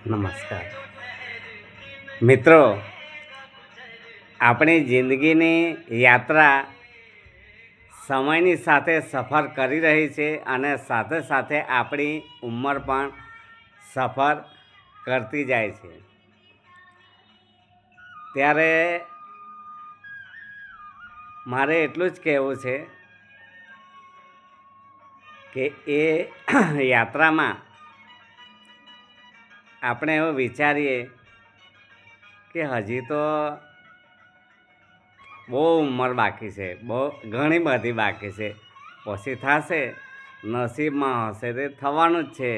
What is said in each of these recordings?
નમસ્કાર મિત્રો, આપણી જિંદગીની યાત્રા સમયની સાથે સફર કરી રહી છે અને સાથે સાથે આપણી ઉંમર પણ સફર કરતી જાય છે. ત્યારે મારે એટલું જ કહેવું છે કે એ યાત્રામાં આપણે એવું વિચારીએ કે હજી તો બહુ ઉંમર બાકી છે, બહુ ઘણી બધી બાકી છે, પછી થશે, નસીબમાં હશે તે થવાનું જ છે.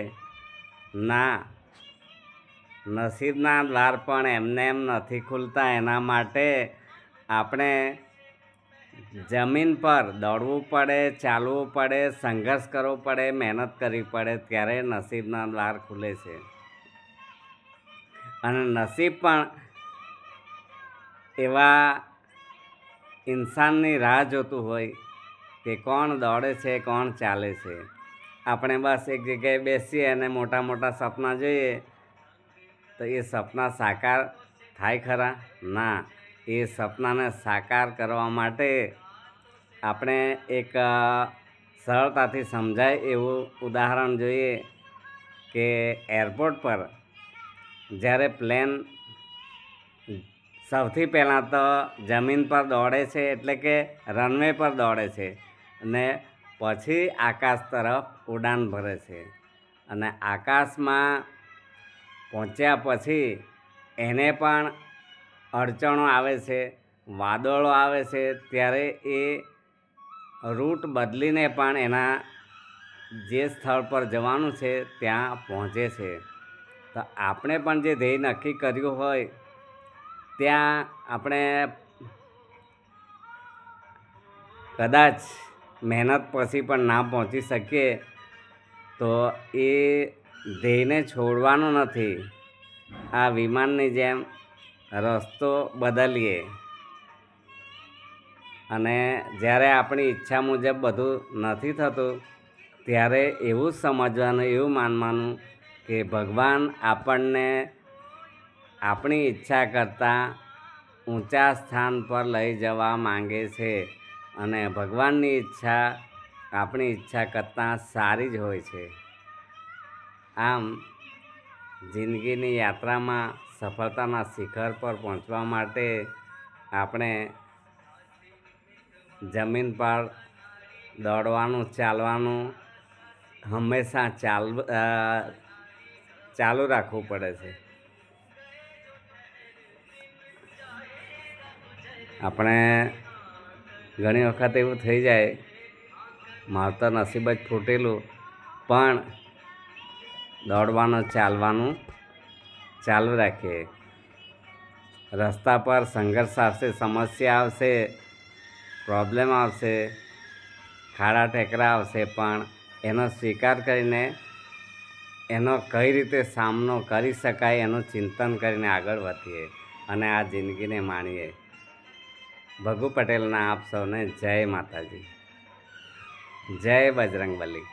ના, નસીબના દ્વાર પણ એમને એમ નથી ખુલતા. એના માટે આપણે જમીન પર દોડવું પડે, ચાલવું પડે, સંઘર્ષ કરવો પડે, મહેનત કરવી પડે, ત્યારે નસીબના દ્વાર ખુલે છે. અને નસીબ પણ એવા ઇન્સાનની રાહ જોતું હોય કે કોણ દોડે છે, કોણ ચાલે છે. આપણે બસ એક જગ્યાએ બેસીએ અને મોટા મોટા સપના જોઈએ તો એ સપના સાકાર થાય ખરા? ના, એ સપનાને સાકાર કરવા માટે આપણે એક સરળતાથી સમજાય એવું ઉદાહરણ જોઈએ કે એરપોર્ટ પર જ્યારે પ્લેન સૌથી પહેલાં તો જમીન પર દોડે છે, એટલે કે રનવે પર દોડે છે, અને પછી આકાશ તરફ ઉડાન ભરે છે. અને આકાશમાં પહોંચ્યા પછી એને પણ અડચણો આવે છે, વાદળો આવે છે, ત્યારે એ રૂટ બદલીને પણ એના જે સ્થળ પર જવાનું છે ત્યાં પહોંચે છે. તો આપણે પણ જે ધ્યેય નક્કી કર્યું હોય ત્યાં આપણે કદાચ મહેનત પછી પણ ના પહોંચી શકીએ તો એ ધ્યેયને છોડવાનું નથી. આ વિમાનની જેમ રસ્તો બદલીએ અને જ્યારે આપણી ઈચ્છા મુજબ બધું નથી થતું ત્યારે એવું સમજવાનું, એવું માનવાનું કે ભગવાન આપણને આપણી ઈચ્છા કરતાં ઊંચા સ્થાન પર લઈ જવા માંગે છે. અને ભગવાનની ઈચ્છા આપણી ઈચ્છા કરતાં સારી જ હોય છે. આમ જિંદગીની યાત્રામાં સફળતાના શિખર પર પહોંચવા માટે આપણે જમીન પર દોડવાનું, ચાલવાનું હંમેશા ચાલુ રાખવું પડે છે. આપણે ઘણી વખત એવું થઈ જાય, મારું તો નસીબ જ ફૂટેલું, પણ દોડવાનું, ચાલવાનું ચાલુ રાખીએ. રસ્તા પર સંઘર્ષ આવશે, સમસ્યા આવશે, પ્રોબ્લેમ આવશે, ખાડા ટેકરા આવશે, પણ એનો સ્વીકાર કરીને એનો કઈ રીતે સામનો કરી શકાય એનું ચિંતન કરીને આગળ વધીએ અને આ જિંદગીને માણીએ. ભગુ પટેલના આપ સૌને જય માતાજી, જય બજરંગબલી.